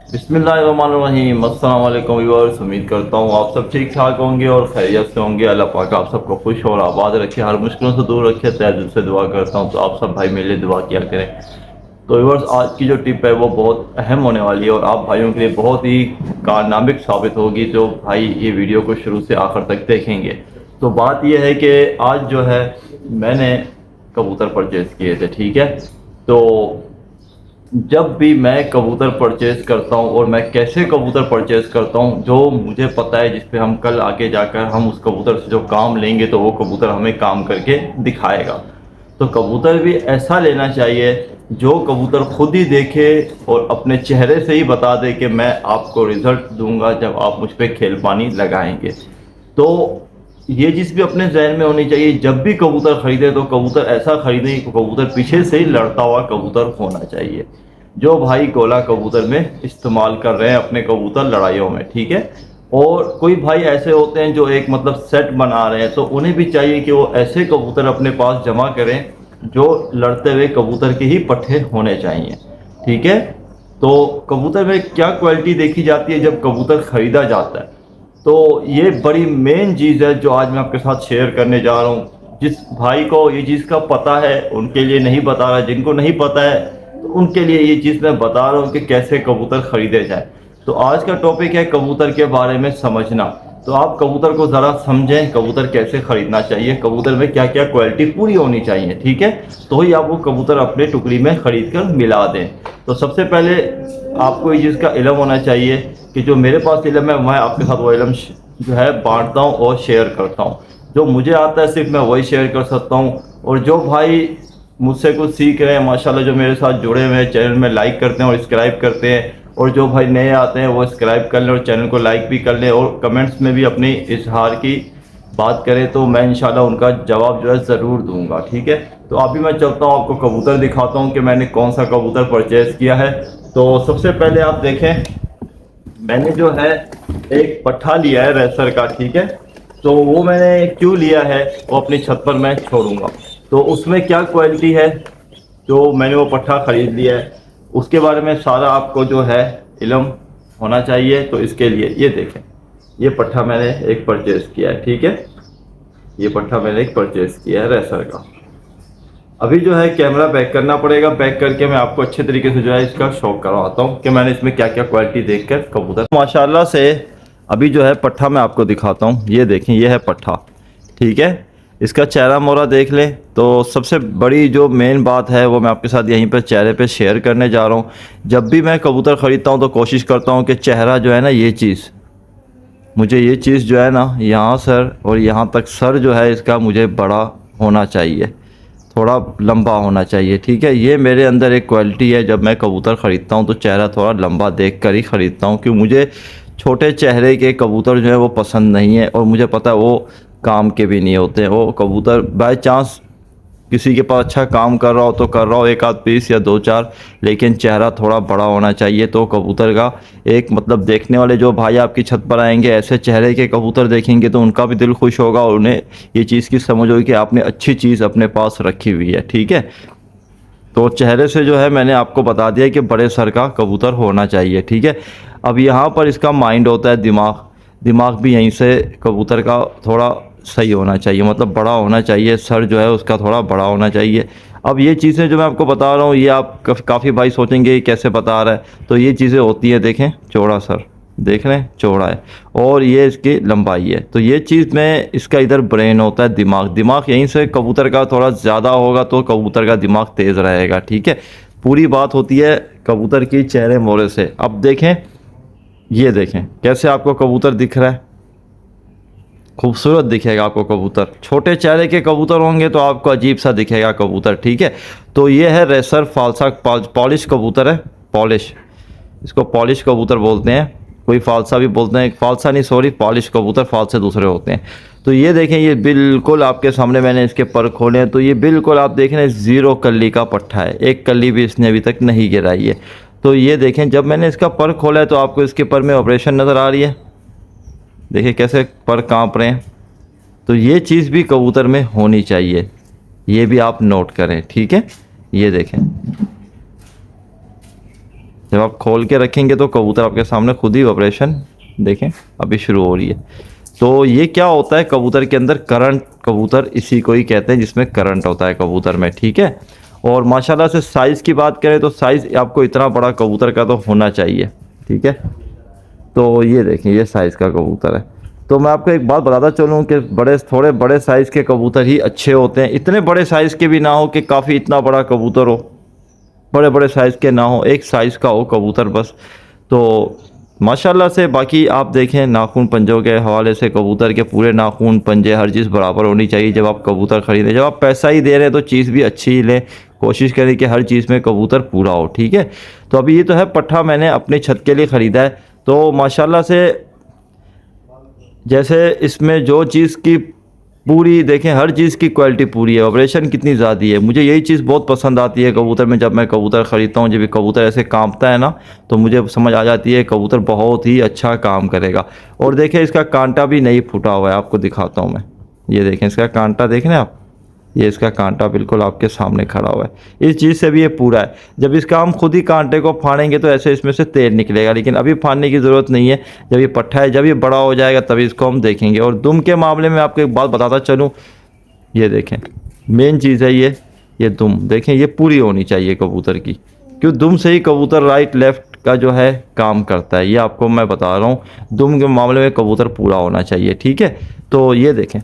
बिस्मिल्लाहिर्रहमानिर्रहीम। अस्सलाम वालेकुम व्यूअर्स, उम्मीद करता हूँ आप सब ठीक ठाक होंगे और खैरियत से होंगे। अल्लाह पाक आप सबको खुश और आबाद रखे, हर मुश्किलों से दूर रखे। तहे दिल से दुआ करता हूँ तो आप सब भाई मेरे लिए दुआ किया करें। तो व्यूअर्स, आज की जो टिप है वो बहुत अहम होने वाली है और आप भाइयों के लिए बहुत ही कारनामिक साबित होगी, जो भाई ये वीडियो को शुरू से आखिर तक देखेंगे। तो बात यह है कि आज जो है मैंने कबूतर परचेज़ किए थे, ठीक है। तो जब भी मैं कबूतर परचेज़ करता हूँ और मैं कैसे कबूतर परचेज़ करता हूँ, जो मुझे पता है, जिस पे हम कल आगे जाकर हम उस कबूतर से जो काम लेंगे तो वो कबूतर हमें काम करके दिखाएगा। तो कबूतर भी ऐसा लेना चाहिए जो कबूतर खुद ही देखे और अपने चेहरे से ही बता दे कि मैं आपको रिज़ल्ट दूंगा जब आप मुझ पर खेल पानी लगाएंगे। तो ये चीज़ भी अपने जहन में होनी चाहिए, जब भी कबूतर ख़रीदे तो कबूतर ऐसा ख़रीदें कि कबूतर पीछे से ही लड़ता हुआ कबूतर होना चाहिए, जो भाई गोला कबूतर में इस्तेमाल कर रहे हैं अपने कबूतर लड़ाइयों में, ठीक है। और कोई भाई ऐसे होते हैं जो एक मतलब सेट बना रहे हैं, तो उन्हें भी चाहिए कि वो ऐसे कबूतर अपने पास जमा करें जो लड़ते हुए कबूतर के ही पट्टे होने चाहिए, ठीक है। तो कबूतर में क्या क्वालिटी देखी जाती है जब कबूतर ख़रीदा जाता है, तो ये बड़ी मेन चीज़ है जो आज मैं आपके साथ शेयर करने जा रहा हूँ। जिस भाई को ये चीज़ का पता है उनके लिए नहीं बता रहा, जिनको नहीं पता है तो उनके लिए ये चीज़ मैं बता रहा हूँ कि कैसे कबूतर ख़रीदे जाए। तो आज का टॉपिक है कबूतर के बारे में समझना। तो आप कबूतर को ज़रा समझें, कबूतर कैसे ख़रीदना चाहिए, कबूतर में क्या क्या क्वालिटी पूरी होनी चाहिए, ठीक है। तो ही आप वो कबूतर अपने टुकड़ी में ख़रीद कर मिला दें। तो सबसे पहले आपको ये चीज़ का इल्म होना चाहिए कि जो मेरे पास इल्म है मैं आपके साथ वो इल्म जो है बांटता हूँ और शेयर करता हूँ। जो मुझे आता है सिर्फ मैं वही शेयर कर सकता हूँ। और जो भाई मुझसे कुछ सीख रहे हैं माशाल्लाह, जो मेरे साथ जुड़े हुए हैं, चैनल में लाइक करते हैं और सब्सक्राइब करते हैं, और जो भाई नए आते हैं वो सब्सक्राइब कर लें और चैनल को लाइक भी कर लें और कमेंट्स में भी अपनी इजहार की बात करें, तो मैं इंशाल्लाह उनका जवाब जो है ज़रूर दूंगा, ठीक है। तो अभी मैं चलता हूँ, आपको कबूतर दिखाता हूँ कि मैंने कौन सा कबूतर परचेज़ किया है। तो सबसे पहले आप देखें, मैंने जो है एक पट्ठा लिया है रेसर का, ठीक है। तो वो मैंने क्यों लिया है वो अपनी छत पर मैं छोड़ूंगा। तो उसमें क्या क्वालिटी है जो मैंने वो पट्ठा ख़रीद लिया है, उसके बारे में सारा आपको जो है इल्म होना चाहिए। तो इसके लिए ये देखें, ये पट्ठा मैंने एक परचेज़ किया है, ठीक है। ये पट्ठा मैंने एक परचेज़ किया है रेसर का। अभी जो है कैमरा बैक करना पड़ेगा, बैक करके मैं आपको अच्छे तरीके से जो है इसका शौक करवाता हूँ कि मैंने इसमें क्या क्या क्वालिटी देखकर कबूतर माशाल्लाह से। अभी जो है पट्ठा मैं आपको दिखाता हूँ, ये देखें, ये है पट्ठा, ठीक है। इसका चेहरा मोहरा देख लें। तो सबसे बड़ी जो मेन बात है वो मैं आपके साथ यहीं पर चेहरे पे शेयर करने जा रहा हूँ। जब भी मैं कबूतर ख़रीदता हूँ तो कोशिश करता हूँ कि चेहरा जो है ना, ये चीज़ मुझे, ये चीज़ जो है ना, यहाँ सर और यहाँ तक सर जो है इसका मुझे बड़ा होना चाहिए, थोड़ा लंबा होना चाहिए, ठीक है। ये मेरे अंदर एक क्वालिटी है, जब मैं कबूतर ख़रीदता हूँ तो चेहरा थोड़ा लंबा देख कर ही ख़रीदता हूँ, क्योंकि मुझे छोटे चेहरे के कबूतर जो है वो पसंद नहीं है। और मुझे पता है वो काम के भी नहीं होते। वो कबूतर बाय चांस किसी के पास अच्छा काम कर रहा हो तो कर रहा हो, एक आध पीस या दो चार, लेकिन चेहरा थोड़ा बड़ा होना चाहिए। तो कबूतर का एक मतलब देखने वाले जो भाई आपकी छत पर आएंगे, ऐसे चेहरे के कबूतर देखेंगे तो उनका भी दिल खुश होगा और उन्हें ये चीज़ की समझ होगी कि आपने अच्छी चीज़ अपने पास रखी हुई है, ठीक है। तो चेहरे से जो है मैंने आपको बता दिया कि बड़े सर का कबूतर होना चाहिए, ठीक है। अब यहाँ पर इसका माइंड होता है दिमाग, दिमाग भी यहीं से कबूतर का थोड़ा सही होना चाहिए, मतलब बड़ा होना चाहिए, सर जो है उसका थोड़ा बड़ा होना चाहिए। अब ये चीज़ें जो मैं आपको बता रहा हूँ, ये आप काफ़ी भाई सोचेंगे कैसे बता रहा है, तो ये चीज़ें होती हैं। देखें, चौड़ा सर देख रहे हैं, चौड़ा है, और ये इसकी लंबाई है। तो ये चीज़ में इसका इधर ब्रेन होता है, दिमाग, दिमाग यहीं से कबूतर का थोड़ा ज़्यादा होगा तो कबूतर का दिमाग तेज़ रहेगा, ठीक है। पूरी बात होती है कबूतर की चेहरे मोहरे से। अब देखें, ये देखें कैसे आपको कबूतर दिख रहा है, खूबसूरत दिखेगा आपको कबूतर। छोटे चेहरे के कबूतर होंगे तो आपको अजीब सा दिखेगा कबूतर, ठीक है। तो ये है रेसर फालसा पॉलिश कबूतर है, पॉलिश, इसको पॉलिश कबूतर बोलते हैं, कोई फालसा भी बोलते हैं, फालसा नहीं सॉरी, पॉलिश कबूतर, फालसे दूसरे होते हैं। तो ये देखें, ये बिल्कुल आपके सामने मैंने इसके पर खोले हैं, तो ये बिल्कुल आप देख रहे हैं ज़ीरो कली का पट्ठा है, एक कली भी इसने अभी तक नहीं गिराई है। तो ये देखें, जब मैंने इसका पर खोला है तो आपको इसके पर में ऑपरेशन नज़र आ रही है, देखिए कैसे पर काँप रहे हैं। तो ये चीज़ भी कबूतर में होनी चाहिए, ये भी आप नोट करें, ठीक है। ये देखें, जब आप खोल के रखेंगे तो कबूतर आपके सामने खुद ही वाइब्रेशन देखें अभी शुरू हो रही है। तो ये क्या होता है कबूतर के अंदर करंट, कबूतर इसी को ही कहते हैं जिसमें करंट होता है कबूतर में, ठीक है। और माशाल्लाह से साइज़ की बात करें तो साइज़ आपको इतना बड़ा कबूतर का तो होना चाहिए, ठीक है। तो ये देखें ये साइज़ का कबूतर है। तो मैं आपको एक बात बताता चलूँ कि थोड़े बड़े साइज़ के कबूतर ही अच्छे होते हैं, इतने बड़े साइज़ के भी ना हो कि काफ़ी इतना बड़ा कबूतर हो, बड़े बड़े साइज़ के ना हो, एक साइज़ का हो कबूतर बस। तो माशाल्लाह से बाकी आप देखें नाखून पंजों के हवाले से कबूतर के पूरे नाखून पंजे हर चीज़ बराबर होनी चाहिए जब आप कबूतर ख़रीदें। जब आप पैसा ही दे रहे हैं तो चीज़ भी अच्छी ही लें, कोशिश करें कि हर चीज़ में कबूतर पूरा हो, ठीक है। तो अभी ये तो है पट्ठा मैंने अपनी छत के लिए ख़रीदा है। तो माशाल्लाह से जैसे इसमें जो चीज़ की पूरी देखें, हर चीज़ की क्वालिटी पूरी है, वाइब्रेशन कितनी ज़्यादा है। मुझे यही चीज़ बहुत पसंद आती है कबूतर में, जब मैं कबूतर ख़रीदता हूँ जब ये कबूतर ऐसे कांपता है ना तो मुझे समझ आ जाती है कबूतर बहुत ही अच्छा काम करेगा। और देखें इसका कांटा भी नहीं फूटा हुआ है, आपको दिखाता हूँ मैं। ये देखें इसका कांटा देखें ना आप, ये इसका कांटा बिल्कुल आपके सामने खड़ा हुआ है। इस चीज़ से भी ये पूरा है। जब इसका हम खुद ही कांटे को फाड़ेंगे तो ऐसे इसमें से तेल निकलेगा, लेकिन अभी फाड़ने की ज़रूरत नहीं है। जब ये पट्ठा है, जब ये बड़ा हो जाएगा तभी इसको हम देखेंगे। और दुम के मामले में आपको एक बात बताता चलूँ, ये देखें मेन चीज़ है ये दुम देखें, ये पूरी होनी चाहिए कबूतर की, क्यों दुम से ही कबूतर राइट लेफ़्ट का जो है काम करता है। ये आपको मैं बता रहा हूँ, दुम के मामले में कबूतर पूरा होना चाहिए, ठीक है। तो ये देखें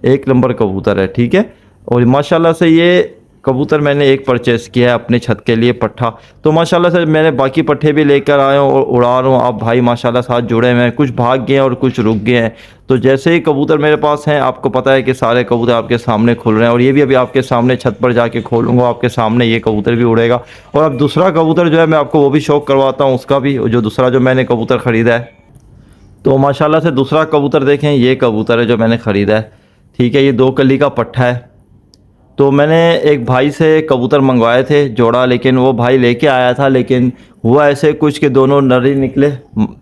एक नंबर कबूतर है, ठीक है। और माशाल्लाह से ये कबूतर मैंने एक परचेज़ किया है अपने छत के लिए पट्ठा। तो माशाल्लाह से मैंने बाकी पट्ठे भी लेकर आया हूँ और उड़ा रहा हूँ। आप भाई माशाल्लाह साथ जुड़े हुए हैं, कुछ भाग गए हैं और कुछ रुक गए हैं। तो जैसे ही कबूतर मेरे पास हैं, आपको पता है कि सारे कबूतर आपके सामने खुल रहे हैं, और ये भी अभी आपके सामने छत पर जाके खोलूँगा, आपके सामने ये कबूतर भी उड़ेगा। और अब दूसरा कबूतर जो है मैं आपको वो भी शौक़ करवाता हूँ, उसका भी, जो दूसरा जो मैंने कबूतर ख़रीदा है। तो माशाल्लाह से दूसरा कबूतर देखें, ये कबूतर है जो मैंने ख़रीदा है, ठीक है। ये 2 कली का पट्ठा है। तो मैंने एक भाई से कबूतर मंगवाए थे जोड़ा, लेकिन वो भाई लेके आया था, लेकिन हुआ ऐसे कुछ कि दोनों नर ही निकले।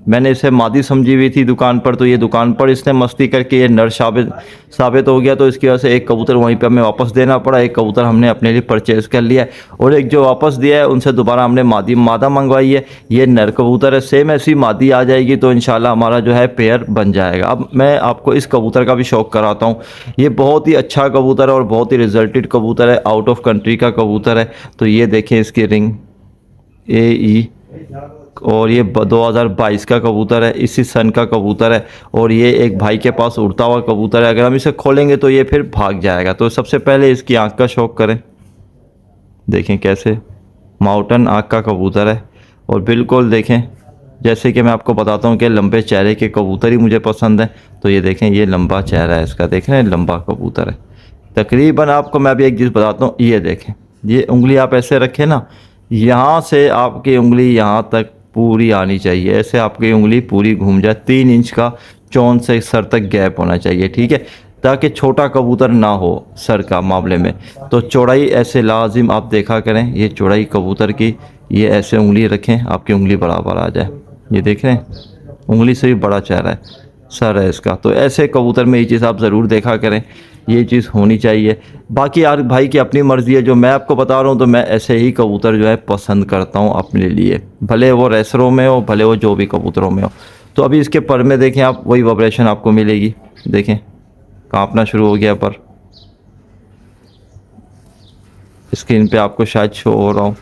मैंने इसे मादी समझी हुई थी दुकान पर, तो ये दुकान पर इसने मस्ती करके ये नर साबित हो गया। तो इसकी वजह से एक कबूतर वहीं पे हमें वापस देना पड़ा, एक कबूतर हमने अपने लिए परचेज़ कर लिया है, और एक जो वापस दिया है उनसे दोबारा हमने मादा मंगवाई है। ये नर कबूतर है, सेम ऐसी मादी आ जाएगी तो इंशाल्लाह हमारा जो है पेयर बन जाएगा। अब मैं आपको इस कबूतर का भी शौक़ कराता हूँ। ये बहुत ही अच्छा कबूतर है और बहुत ही रिजल्टेड कबूतर है, आउट ऑफ कंट्री का कबूतर है। तो ये देखें इसकी रिंग AE, और ये 2022 का कबूतर है, इसी सन का कबूतर है। और ये एक भाई के पास उड़ता हुआ कबूतर है, अगर हम इसे खोलेंगे तो ये फिर भाग जाएगा। तो सबसे पहले इसकी आँख का शौक़ करें, देखें कैसे माउंटेन आँख का कबूतर है। और बिल्कुल देखें जैसे कि मैं आपको बताता हूँ कि लंबे चेहरे के कबूतर ही मुझे पसंद है। तो ये देखें ये लंबा चेहरा है इसका, देख रहे हैं लंबा कबूतर है तकरीबन। आपको मैं अभी एक चीज़ बताता हूँ, ये देखें ये उंगली आप ऐसे रखें ना, यहाँ से आपकी उंगली यहाँ तक पूरी आनी चाहिए, ऐसे आपकी उंगली पूरी घूम जाए। 3 इंच का चौन से सर तक गैप होना चाहिए, ठीक है, ताकि छोटा कबूतर ना हो सर का मामले में। तो चौड़ाई ऐसे लाजिम आप देखा करें, ये चौड़ाई कबूतर की, ये ऐसे उंगली रखें आपकी उंगली बराबर आ जाए। ये देख रहे हैं उंगली से भी बड़ा चेहरा है, सर है इसका। तो ऐसे कबूतर में ये चीज़ आप ज़रूर देखा करें, ये चीज़ होनी चाहिए। बाकी यार भाई की अपनी मर्ज़ी है, जो मैं आपको बता रहा हूँ तो मैं ऐसे ही कबूतर जो है पसंद करता हूँ अपने लिए, भले वो रेसरों में हो, भले वो जो भी कबूतरों में हो। तो अभी इसके पर में देखें आप, वही वाइब्रेशन आपको मिलेगी, देखें कांपना शुरू हो गया पर, स्क्रीन पे आपको शायद शो हो रहा हो।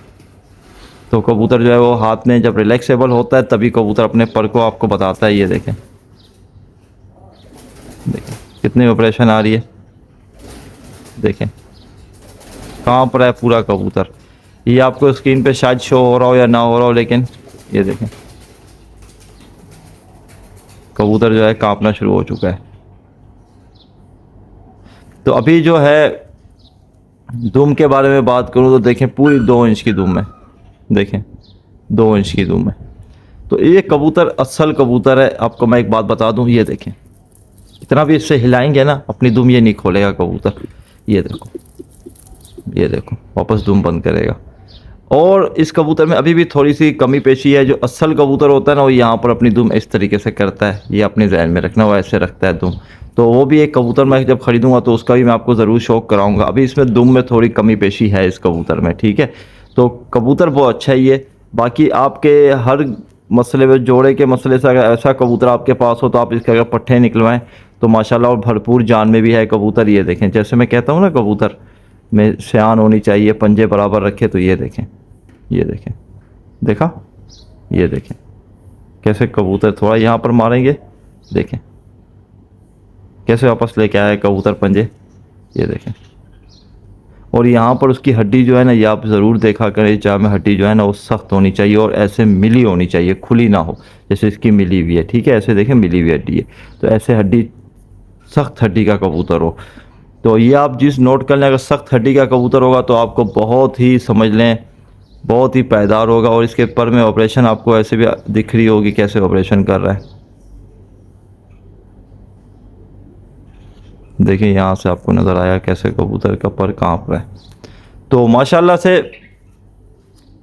तो कबूतर जो है वो हाथ में जब रिलैक्सेबल होता है तभी कबूतर अपने पर को आपको बताता है। ये देखें देखें कितनी वाइब्रेशन आ रही है, देखें कहाँ पर है पूरा कबूतर। ये आपको स्क्रीन पे शायद शो हो रहा हो या ना हो रहा हो, लेकिन ये देखें कबूतर जो है कांपना शुरू हो चुका है। तो अभी जो है दुम के बारे में बात करूँ तो देखें पूरी 2 इंच की दुम है, देखें 2 इंच की दुम है। तो ये कबूतर असल कबूतर है। आपको मैं एक बात बता दूं, ये देखें इतना भी इससे हिलाएंगे ना अपनी दुम ये नहीं खोलेगा कबूतर। ये देखो, ये देखो वापस दुम बंद करेगा। और इस कबूतर में अभी भी थोड़ी सी कमी पेशी है, जो असल कबूतर होता है ना वो यहाँ पर अपनी दुम इस तरीके से करता है, ये अपने जहन में रखना, वो ऐसे रखता है दुम। तो वो भी एक कबूतर मैं जब ख़रीदूँगा तो उसका भी मैं आपको ज़रूर शौक़ कराऊँगा। अभी इसमें दुम में थोड़ी कमी पेशी है इस कबूतर में, ठीक है। तो कबूतर बहुत अच्छा ही है, बाकी आपके हर मसले में, जोड़े के मसले से अगर ऐसा कबूतर आपके पास हो तो आप इसके अगर पट्ठे निकलवाएं तो माशाल्लाह और भरपूर जान में भी है कबूतर। ये देखें, जैसे मैं कहता हूँ ना कबूतर में सियान होनी चाहिए, पंजे बराबर रखे, तो ये देखें, ये देखें, देखा, ये देखें कैसे कबूतर थोड़ा यहाँ पर मारेंगे, देखें कैसे वापस लेके आए कबूतर पंजे, ये देखें। और यहाँ पर उसकी हड्डी जो है ना, ये आप ज़रूर देखा करें, चाहे में हड्डी जो है ना वो सख्त होनी चाहिए और ऐसे मिली होनी चाहिए, खुली ना हो, जैसे इसकी मिली हुई है, ठीक है, ऐसे देखें मिली हुई हड्डी है, तो ऐसे हड्डी, सख्त हड्डी का कबूतर हो। तो ये आप जिस नोट कर लें, अगर सख्त हड्डी का कबूतर होगा तो आपको बहुत ही, समझ लें, बहुत ही पायदार होगा। और इसके पर में ऑपरेशन आपको ऐसे भी दिख रही होगी कैसे ऑपरेशन कर रहा है, देखिए यहाँ से आपको नज़र आया कैसे कबूतर का पर काँप रहा है। तो माशाल्लाह से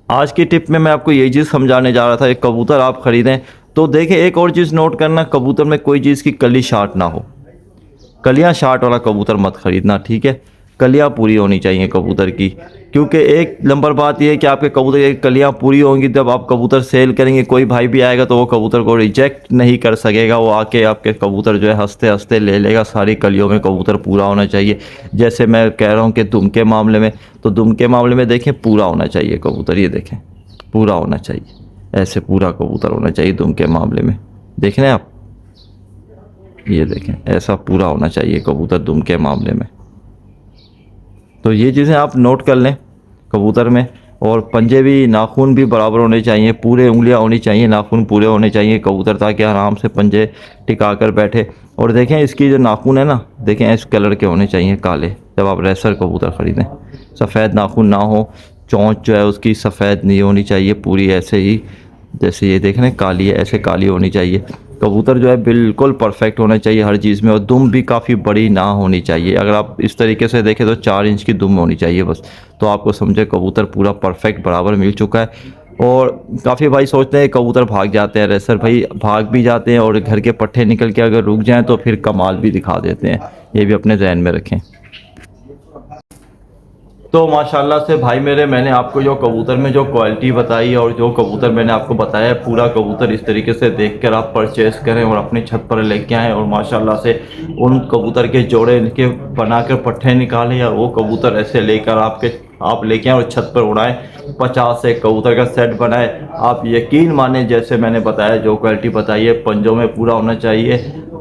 आज की टिप में मैं आपको यही चीज़ समझाने जा रहा था। एक कबूतर आप ख़रीदें तो देखें, एक और चीज़ नोट करना, कबूतर में कोई चीज़ की कली शार्ट ना हो, कलियां शार्ट वाला कबूतर मत ख़रीदना, ठीक है, कलियां पूरी होनी चाहिए कबूतर की। क्योंकि एक नंबर बात यह है कि आपके कबूतर की कलियां पूरी होंगी, जब आप कबूतर सेल करेंगे कोई भाई भी आएगा तो वो कबूतर को रिजेक्ट नहीं कर सकेगा, वो आके आपके कबूतर जो है हंसते हंसते ले लेगा। सारी कलियों में कबूतर पूरा होना चाहिए। जैसे मैं कह रहा हूँ कि दुम के मामले में, तो दुम के मामले में देखें पूरा होना चाहिए कबूतर, ये देखें पूरा होना चाहिए, ऐसे पूरा कबूतर होना चाहिए दुम के मामले में, देख रहे हैं आप, ये देखें ऐसा पूरा होना चाहिए कबूतर दुम के मामले में। तो ये चीज़ें आप नोट कर लें कबूतर में। और पंजे भी, नाखून भी बराबर होने चाहिए, पूरे उंगलियां होनी चाहिए, नाखून पूरे होने चाहिए कबूतर, ताकि आराम से पंजे टिका कर बैठे। और देखें इसकी जो नाखून है ना, देखें इस कलर के होने चाहिए, काले, जब आप रेसर कबूतर ख़रीदें। सफ़ेद नाखून ना हो, चोंच जो है उसकी सफ़ेद नहीं होनी चाहिए, पूरी ऐसे ही जैसे ये देख रहे हैं काली है, ऐसे काली होनी चाहिए। कबूतर जो है बिल्कुल परफेक्ट होना चाहिए हर चीज़ में। और दुम भी काफ़ी बड़ी ना होनी चाहिए, अगर आप इस तरीके से देखें तो 4 इंच की दुम होनी चाहिए बस, तो आपको समझे कबूतर पूरा परफेक्ट बराबर मिल चुका है। और काफ़ी भाई सोचते हैं कबूतर भाग जाते हैं, रेसर भाई भाग भी जाते हैं और घर के पट्ठे निकल के अगर रुक जाएँ तो फिर कमाल भी दिखा देते हैं, ये भी अपने जहन में रखें। तो माशाल्लाह से भाई मेरे, मैंने आपको जो कबूतर में जो क्वालिटी बताई और जो कबूतर मैंने आपको बताया, पूरा कबूतर इस तरीके से देखकर आप परचेज़ करें और अपनी छत पर लेके आएँ और माशाल्लाह से उन कबूतर के जोड़े इनके बनाकर पट्ठे निकालें, या वो कबूतर ऐसे लेकर आप लेके आएँ और छत पर उड़ाएं। 50 से कबूतर का सेट बनाए, आप यकीन माने जैसे मैंने बताया, जो क्वालिटी बताई है, पंजों में पूरा होना चाहिए,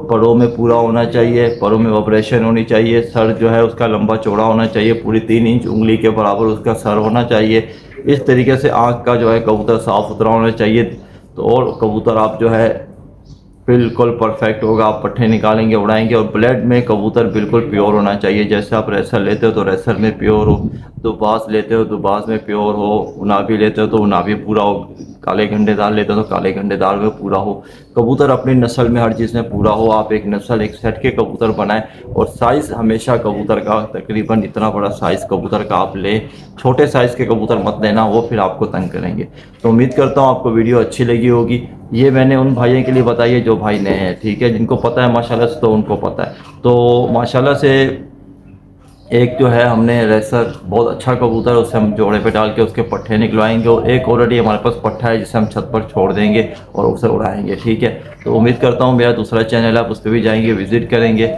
परों में पूरा होना चाहिए, परों में ऑपरेशन होनी चाहिए, सर जो है उसका लंबा चौड़ा होना चाहिए, पूरी 3 इंच उंगली के बराबर उसका सर होना चाहिए। इस तरीके से आँख का जो है कबूतर साफ़ सुथरा होना चाहिए। तो और कबूतर आप जो है बिल्कुल परफेक्ट होगा, आप पट्ठे निकालेंगे, उड़ाएंगे। और ब्लड में कबूतर बिल्कुल प्योर होना चाहिए, जैसे आप रेसर लेते हो तो रेसर में प्योर हो, दुबास लेते हो दुबास में प्योर हो, उनाबी लेते हो तो उनाबी पूरा हो, काले घंटेदार लेते हो तो काले घंटेदार में पूरा हो। कबूतर अपनी नस्ल में हर चीज़ में पूरा हो। आप एक नस्ल, एक सेट के कबूतर बनाएं। और साइज़ हमेशा कबूतर का तकरीबन इतना बड़ा साइज़ कबूतर का आप लें, छोटे साइज़ के कबूतर मत लेना, वो फिर आपको तंग करेंगे। तो उम्मीद करता हूँ आपको वीडियो अच्छी लगी होगी। ये मैंने उन भाइयों के लिए बताई है जो भाई नए हैं, ठीक है, जिनको पता है माशाल्लाह से, तो उनको पता है। तो माशाल्लाह से एक जो है हमने रेसर बहुत अच्छा कबूतर है, उसे हम जोड़े पे डाल के उसके पट्ठे निकलवाएंगे। और एक ऑलरेडी हमारे पास पट्ठा है जिसे हम छत पर छोड़ देंगे और उसे उड़ाएंगे, ठीक है। तो उम्मीद करता हूँ मेरा दूसरा चैनल है, आप उस पर भी जाएंगे, विज़िट करेंगे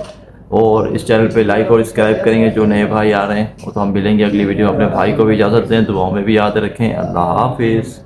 और इस चैनल पे लाइक और सब्सक्राइब करेंगे। जो नए भाई आ रहे हैं, वो तो हम मिलेंगे अगली वीडियो। अपने भाई को भी इजाज़त दें, दुआओं में भी याद रखें। अल्लाह हाफिज़।